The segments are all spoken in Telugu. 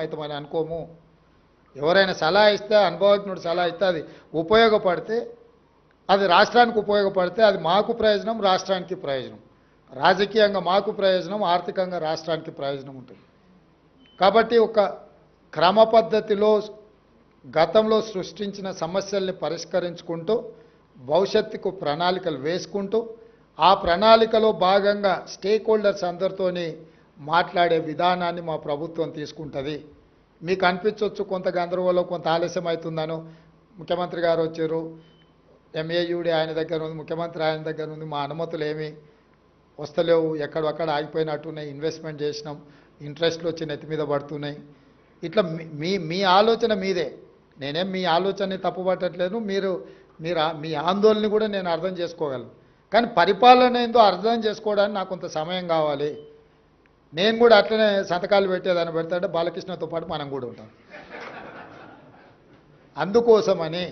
అవుతామని అనుకోము. ఎవరైనా సలహా ఇస్తే అనుభవజ్ఞుడు సలహా ఇస్తే అది ఉపయోగపడితే అది రాష్ట్రానికి ఉపయోగపడితే అది మాకు ప్రయోజనం, రాష్ట్రానికి ప్రయోజనం. రాజకీయంగా మాకు ప్రయోజనం, ఆర్థికంగా రాష్ట్రానికి ప్రయోజనం ఉంటుంది. కాబట్టి ఒక క్రమ పద్ధతిలో గతంలో సృష్టించిన సమస్యల్ని పరిష్కరించుకుంటూ భవిష్యత్తుకు ప్రణాళికలు వేసుకుంటూ ఆ ప్రణాళికలో భాగంగా స్టేక్ హోల్డర్స్ అందరితోని మాట్లాడే విధానాన్ని మా ప్రభుత్వం తీసుకుంటుంది. మీకు అనిపించవచ్చు కొంత గందరగోళం, కొంత ఆలస్యం అవుతుందనో. ముఖ్యమంత్రి గారు వచ్చారు, ఎంఏయుడి ఆయన దగ్గర ఉంది, ముఖ్యమంత్రి ఆయన దగ్గర ఉంది, మా అనుమతులు ఏమి వస్తలేవు, ఎక్కడొక్కడ ఆగిపోయినట్టున్నాయి, ఇన్వెస్ట్మెంట్ చేసినాం, ఇంట్రెస్ట్లు వచ్చి నెత్తి మీద పడుతున్నాయి. ఇట్లా మీ మీ ఆలోచన మీదే, నేనేం మీ ఆలోచనని తప్పుపట్టట్లేదు. మీ ఆందోళన కూడా నేను అర్థం చేసుకోగలను. కానీ పరిపాలన ఏందో అర్థం చేసుకోవడానికి నాకు కొంత సమయం కావాలి. నేను కూడా అట్లనే సంతకాలు పెట్టేదాన్ని పెడతాంటే బాలకృష్ణతో పాటు మనం కూడా ఉంటాం. అందుకోసమని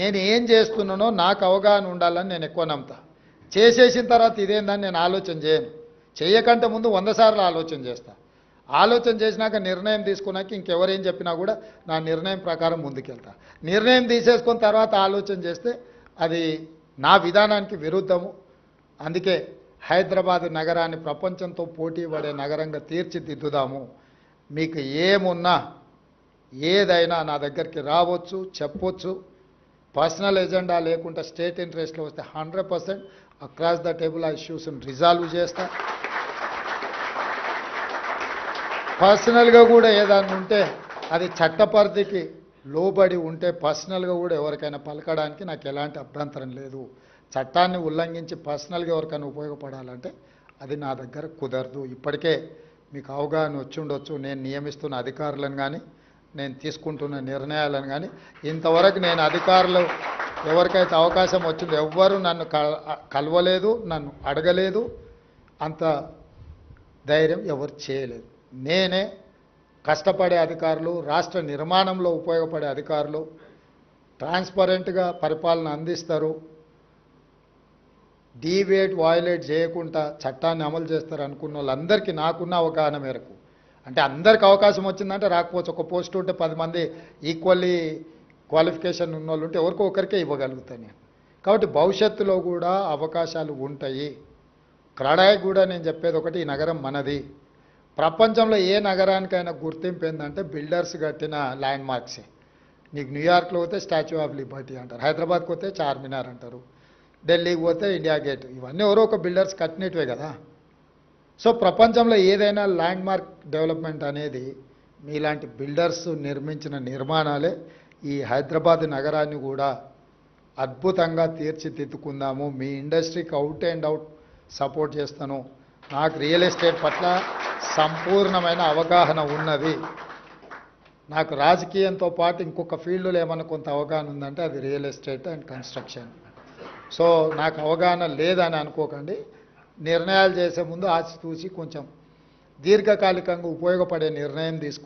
నేను ఏం చేస్తున్నానో నాకు అవగాహన ఉండాలని నేను ఎక్కువ నమ్ముతా. చేసేసిన తర్వాత ఇదేందని నేను ఆలోచన చేయను. చేయకంటే ముందు 100 సార్లు ఆలోచన చేస్తా. ఆలోచన చేసినాక నిర్ణయం తీసుకున్నాక ఇంకెవరేం చెప్పినా కూడా నా నిర్ణయం ప్రకారం ముందుకెళ్తా. నిర్ణయం తీసేసుకున్న తర్వాత ఆలోచన చేస్తే అది నా విధానానికి విరుద్ధము. అందుకే హైదరాబాద్ నగరాన్ని ప్రపంచంతో పోటీ పడే నగరంగా తీర్చిదిద్దుదాము. మీకు ఏమున్నా ఏదైనా నా దగ్గరికి రావచ్చు, చెప్పొచ్చు. పర్సనల్ ఎజెండా లేకుండా స్టేట్ ఇంట్రెస్ట్లో వస్తే 100% అక్రాస్ ద టేబుల్ ఆ ఇష్యూస్ని రిజాల్వ్ చేస్తా. పర్సనల్గా కూడా ఏదైనా ఉంటే అది చట్టపరిధికి లోబడి ఉంటే పర్సనల్గా కూడా ఎవరికైనా పలకడానికి నాకు ఎలాంటి అభ్యంతరం లేదు. చట్టాన్ని ఉల్లంఘించి పర్సనల్గా ఎవరికైనా ఉపయోగపడాలంటే అది నా దగ్గర కుదరదు. ఇప్పటికే మీకు అవగాహన వచ్చి ఉండొచ్చు. నేను నియమిస్తున్న అధికారులను కానీ నేను తీసుకుంటున్న నిర్ణయాలను కానీ ఇంతవరకు నేను అధికారులు ఎవరికైతే అవకాశం వచ్చిందో ఎవ్వరూ నన్ను కలవలేదు, నన్ను అడగలేదు, అంత ధైర్యం ఎవరు చేయలేదు. నేనే కష్టపడే అధికారులు, రాష్ట్ర నిర్మాణంలో ఉపయోగపడే అధికారులు, ట్రాన్స్పరెంట్గా పరిపాలన అందిస్తారు, డీవేట్ వయలేట్ చేయకుండా చట్టాన్ని అమలు చేస్తారు అనుకున్న వాళ్ళందరికీ నాకున్న అవగాహన మేరకు, అంటే అందరికి అవకాశం వచ్చిందంటే రాకపోవచ్చు. ఒక పోస్ట్ ఉంటే 10 మంది ఈక్వల్లీ క్వాలిఫికేషన్ ఉన్న వాళ్ళు ఉంటే ఎవరికో ఒకరికే ఇవ్వగలుగుతాను నేను. కాబట్టి భవిష్యత్తులో కూడా అవకాశాలు ఉంటాయి. క్రడాయి కూడా నేను చెప్పేది ఒకటి, ఈ నగరం మనది. ప్రపంచంలో ఏ నగరానికైనా గుర్తింపు ఏంటంటే బిల్డర్స్ కట్టిన ల్యాండ్ మార్క్సే. నీకు న్యూయార్క్లో పోతే స్టాచ్యూ ఆఫ్ లిబర్టీ అంటారు, హైదరాబాద్కి పోతే చార్మినార్ అంటారు, ఢిల్లీకి పోతే ఇండియా గేట్. ఇవన్నీ ఎవరో ఒక బిల్డర్స్ కట్టినట్టువే కదా. సో ప్రపంచంలో ఏదైనా ల్యాండ్ మార్క్ డెవలప్మెంట్ అనేది మీలాంటి బిల్డర్స్ నిర్మించిన నిర్మాణాలే. ఈ హైదరాబాద్ నగరాన్ని కూడా అద్భుతంగా తీర్చిదిద్దుకుందాము. మీ ఇండస్ట్రీకి అవుట్ అండ్ అవుట్ సపోర్ట్ చేస్తాను. నాకు రియల్ ఎస్టేట్ పట్ల సంపూర్ణమైన అవగాహన ఉన్నది. నాకు రాజకీయంతో పాటు ఇంకొక ఫీల్డ్లో ఏమైనా కొంత అవగాహన ఉందంటే అది real estate and construction. So నాకు అవగాహన లేదని అనుకోకండి. నిర్ణయాలు చేసే ముందు ఆచితూచి కొంచెం దీర్ఘకాలికంగా ఉపయోగపడే నిర్ణయం తీసుకో.